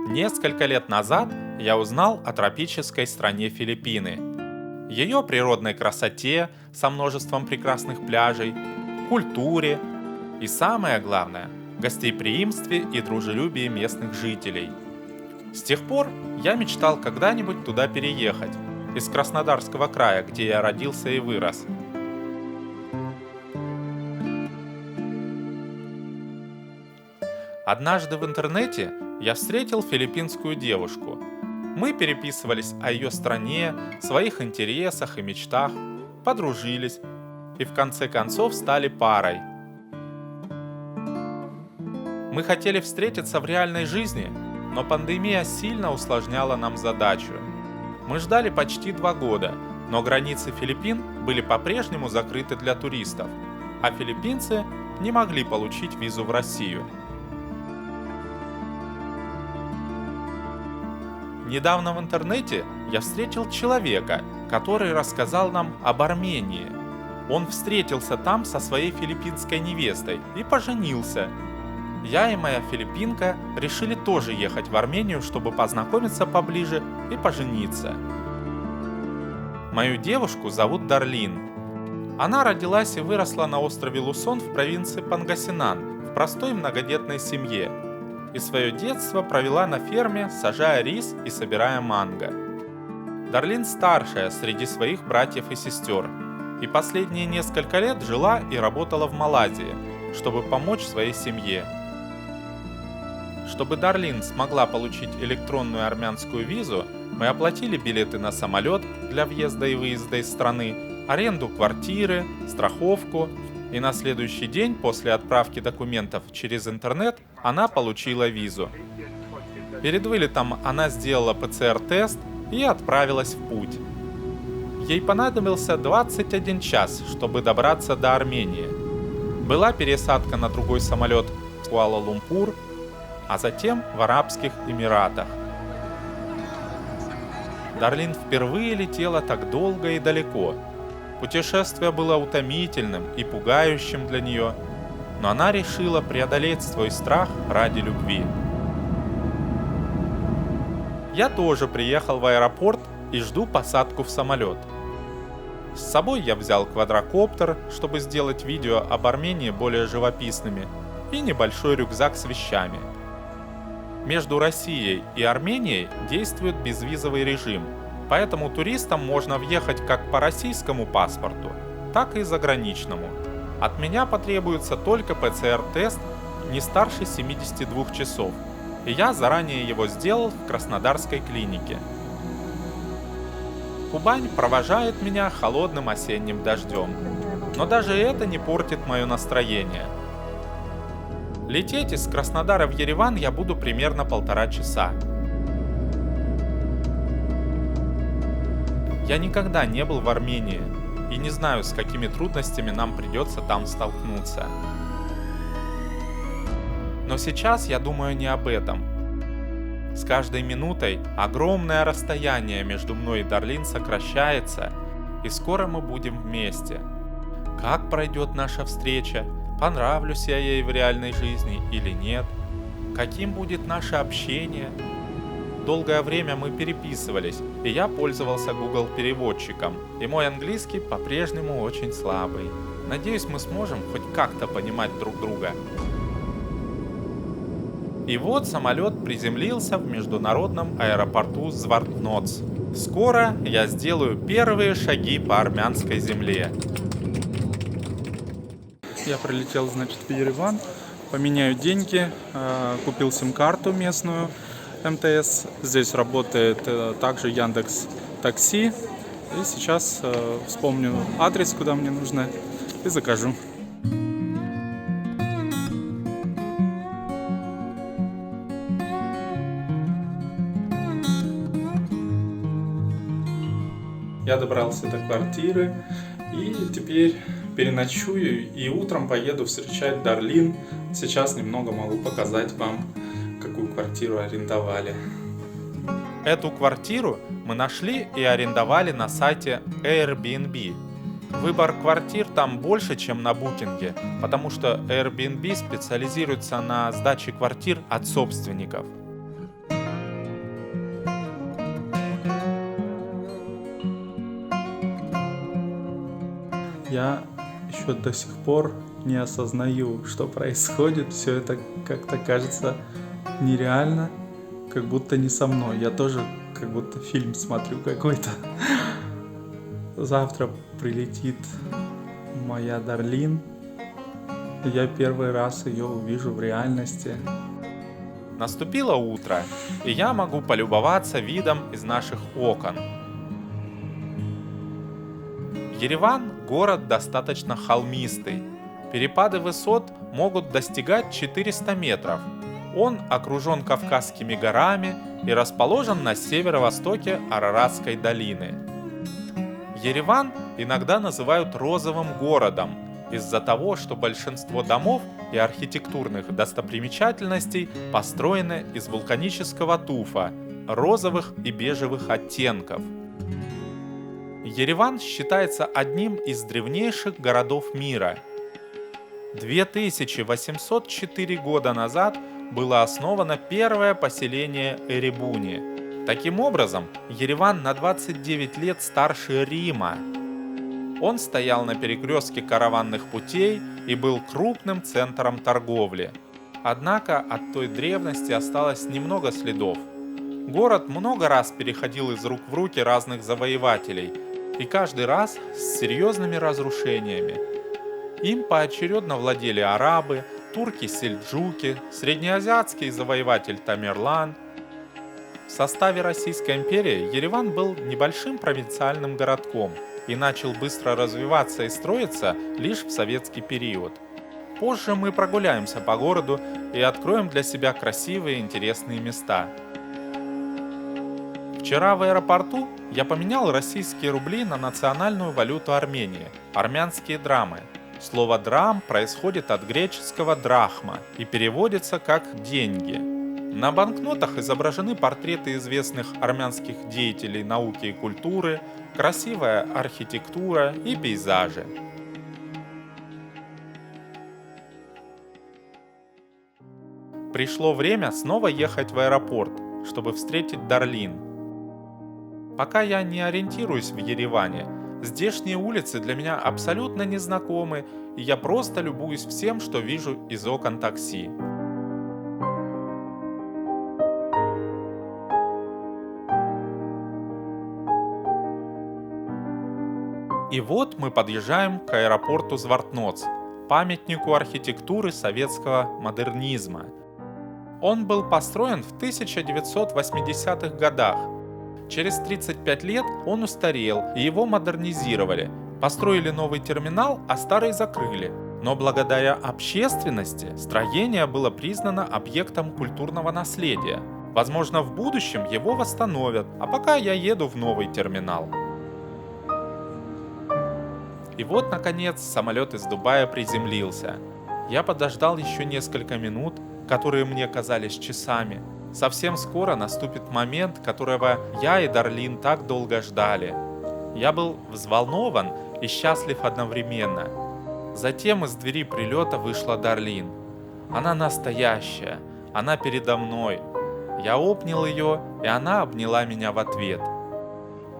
Несколько лет назад я узнал о тропической стране Филиппины, ее природной красоте со множеством прекрасных пляжей, культуре и, самое главное, гостеприимстве и дружелюбии местных жителей. С тех пор я мечтал когда-нибудь туда переехать, из Краснодарского края, где я родился и вырос. Однажды в интернете я встретил филиппинскую девушку. Мы переписывались о ее стране, своих интересах и мечтах, подружились и в конце концов стали парой. Мы хотели встретиться в реальной жизни, но пандемия сильно усложняла нам задачу. Мы ждали почти 2 года, но границы Филиппин были по-прежнему закрыты для туристов, а филиппинцы не могли получить визу в Россию. Недавно в интернете я встретил человека, который рассказал нам об Армении. Он встретился там со своей филиппинской невестой и поженился. Я и моя филиппинка решили тоже ехать в Армению, чтобы познакомиться поближе и пожениться. Мою девушку зовут Дарлин. Она родилась и выросла на острове Лусон в провинции Пангасинан в простой многодетной семье. И свое детство провела на ферме, сажая рис и собирая манго. Дарлин старшая среди своих братьев и сестер, и последние несколько лет жила и работала в Малайзии, чтобы помочь своей семье. Чтобы Дарлин смогла получить электронную армянскую визу, мы оплатили билеты на самолет для въезда и выезда из страны, аренду квартиры, страховку, и на следующий день после отправки документов через интернет она получила визу. Перед вылетом она сделала ПЦР-тест и отправилась в путь. Ей понадобился 21 час, чтобы добраться до Армении. Была пересадка на другой самолет в Куала-Лумпур, а затем в Арабских Эмиратах. Дарлин впервые летела так долго и далеко. Путешествие было утомительным и пугающим для нее, но она решила преодолеть свой страх ради любви. Я тоже приехал в аэропорт и жду посадку в самолет. С собой я взял квадрокоптер, чтобы сделать видео об Армении более живописными, и небольшой рюкзак с вещами. Между Россией и Арменией действует безвизовый режим, поэтому туристам можно въехать как по российскому паспорту, так и заграничному. От меня потребуется только ПЦР-тест не старше 72 часов, и я заранее его сделал в краснодарской клинике. Кубань провожает меня холодным осенним дождем, но даже это не портит мое настроение. Лететь из Краснодара в Ереван я буду примерно 1,5 часа. Я никогда не был в Армении и не знаю, с какими трудностями нам придется там столкнуться. Но сейчас я думаю не об этом. С каждой минутой огромное расстояние между мной и Дарлин сокращается, и скоро мы будем вместе. Как пройдет наша встреча? Понравлюсь я ей в реальной жизни или нет? Каким будет наше общение? Долгое время мы переписывались, и я пользовался Google переводчиком, и мой английский по-прежнему очень слабый. Надеюсь, мы сможем хоть как-то понимать друг друга. И вот самолет приземлился в международном аэропорту Звартноц. Скоро я сделаю первые шаги по армянской земле. Я прилетел, значит, в Ереван, поменяю деньги, купил сим-карту местную МТС. Здесь работает также Яндекс Такси. И сейчас вспомню адрес, куда мне нужно, и закажу. Я добрался до квартиры и теперь переночую и утром поеду встречать Дарлин. Сейчас немного могу показать вам, какую квартиру арендовали. Эту квартиру мы нашли и арендовали на сайте Airbnb. Выбор квартир там больше, чем на букинге, потому что Airbnb специализируется на сдаче квартир от собственников. Я еще до сих пор не осознаю, что происходит. Все это как-то кажется нереально, как будто не со мной. Я тоже как будто фильм смотрю какой-то. Завтра прилетит моя Дарлин. И я первый раз ее увижу в реальности. Наступило утро, и я могу полюбоваться видом из наших окон. Ереван – город достаточно холмистый. Перепады высот могут достигать 400 метров. Он окружен Кавказскими горами и расположен на северо-востоке Араратской долины. Ереван иногда называют розовым городом из-за того, что большинство домов и архитектурных достопримечательностей построены из вулканического туфа, розовых и бежевых оттенков. Ереван считается одним из древнейших городов мира. 2804 года назад было основано первое поселение Эребуни. Таким образом, Ереван на 29 лет старше Рима. Он стоял на перекрестке караванных путей и был крупным центром торговли. Однако от той древности осталось немного следов. Город много раз переходил из рук в руки разных завоевателей, и каждый раз с серьезными разрушениями. Им поочередно владели арабы, турки-сельджуки, среднеазиатский завоеватель Тамерлан. В составе Российской империи Ереван был небольшим провинциальным городком и начал быстро развиваться и строиться лишь в советский период. Позже мы прогуляемся по городу и откроем для себя красивые и интересные места. Вчера в аэропорту я поменял российские рубли на национальную валюту Армении – армянские драмы. Слово «драм» происходит от греческого «драхма» и переводится как «деньги». На банкнотах изображены портреты известных армянских деятелей науки и культуры, красивая архитектура и пейзажи. Пришло время снова ехать в аэропорт, чтобы встретить Дарлин. Пока я не ориентируюсь в Ереване, здешние улицы для меня абсолютно незнакомы, и я просто любуюсь всем, что вижу из окон такси. И вот мы подъезжаем к аэропорту Звартноц, памятнику архитектуры советского модернизма. Он был построен в 1980-х годах. Через 35 лет он устарел, и его модернизировали. Построили новый терминал, а старый закрыли. Но благодаря общественности строение было признано объектом культурного наследия. Возможно, в будущем его восстановят, а пока я еду в новый терминал. И вот, наконец, самолет из Дубая приземлился. Я подождал еще несколько минут, которые мне казались часами. Совсем скоро наступит момент, которого я и Дарлин так долго ждали. Я был взволнован и счастлив одновременно. Затем из двери прилета вышла Дарлин. Она настоящая, она передо мной. Я обнял ее, и она обняла меня в ответ.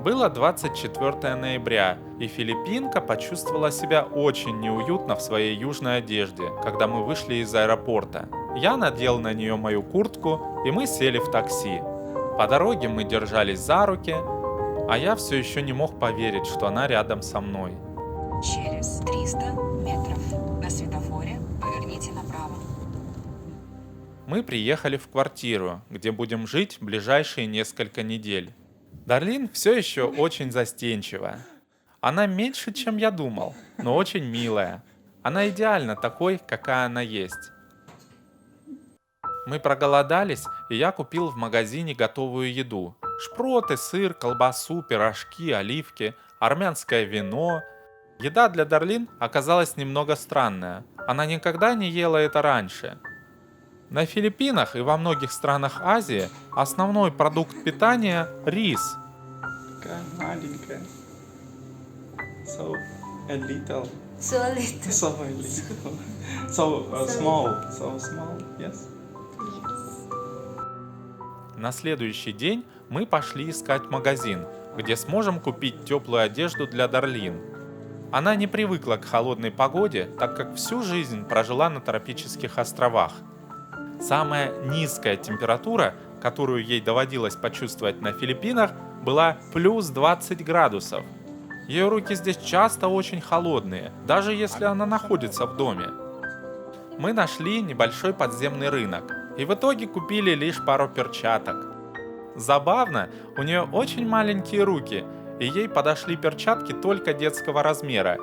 Было 24 ноября, и филиппинка почувствовала себя очень неуютно в своей южной одежде, когда мы вышли из аэропорта. Я надел на нее мою куртку, и мы сели в такси. По дороге мы держались за руки, а я все еще не мог поверить, что она рядом со мной. Через 300 метров на светофоре поверните направо. Мы приехали в квартиру, где будем жить ближайшие несколько недель. Дарлин все еще очень застенчива. Она меньше, чем я думал, но очень милая. Она идеально такой, какая она есть. Мы проголодались, и я купил в магазине готовую еду. Шпроты, сыр, колбасу, пирожки, оливки, армянское вино. Еда для Дарлин оказалась немного странная. Она никогда не ела это раньше. На Филиппинах и во многих странах Азии основной продукт питания – рис. Такая маленькая. So A little. So little. So little. So small. So small. Yes. Yes. На следующий день мы пошли искать магазин, где сможем купить теплую одежду для Дарлин. Она не привыкла к холодной погоде, так как всю жизнь прожила на тропических островах. Самая низкая температура, которую ей доводилось почувствовать на Филиппинах, была плюс 20 градусов. Ее руки здесь часто очень холодные, даже если она находится в доме. Мы нашли небольшой подземный рынок и в итоге купили лишь пару перчаток. Забавно, у нее очень маленькие руки, и ей подошли перчатки только детского размера.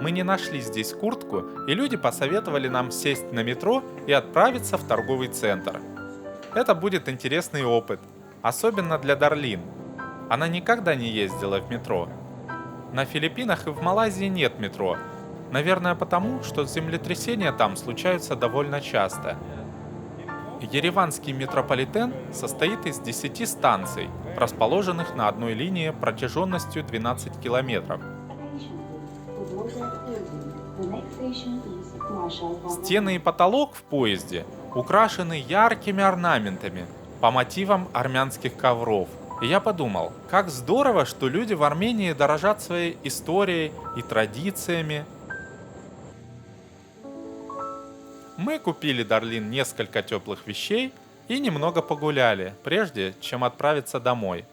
Мы не нашли здесь куртку, и люди посоветовали нам сесть на метро и отправиться в торговый центр. Это будет интересный опыт, особенно для Дарлин. Она никогда не ездила в метро. На Филиппинах и в Малайзии нет метро. Наверное, потому, что землетрясения там случаются довольно часто. Ереванский метрополитен состоит из 10 станций, расположенных на одной линии протяженностью 12 километров. Стены и потолок в поезде украшены яркими орнаментами по мотивам армянских ковров. И я подумал, как здорово, что люди в Армении дорожат своей историей и традициями. Мы купили Дарлин несколько теплых вещей и немного погуляли, прежде чем отправиться домой.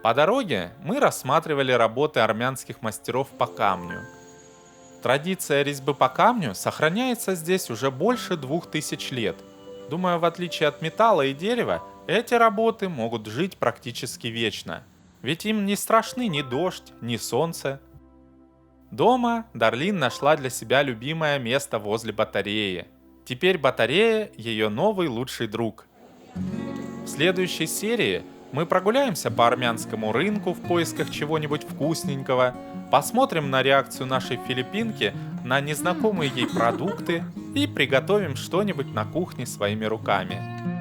По дороге мы рассматривали работы армянских мастеров по камню. Традиция резьбы по камню сохраняется здесь уже больше 2000 лет. Думаю, в отличие от металла и дерева, эти работы могут жить практически вечно. Ведь им не страшны ни дождь, ни солнце. Дома Дарлин нашла для себя любимое место возле батареи. Теперь батарея – ее новый лучший друг. В следующей серии мы прогуляемся по армянскому рынку в поисках чего-нибудь вкусненького, посмотрим на реакцию нашей филиппинки на незнакомые ей продукты и приготовим что-нибудь на кухне своими руками.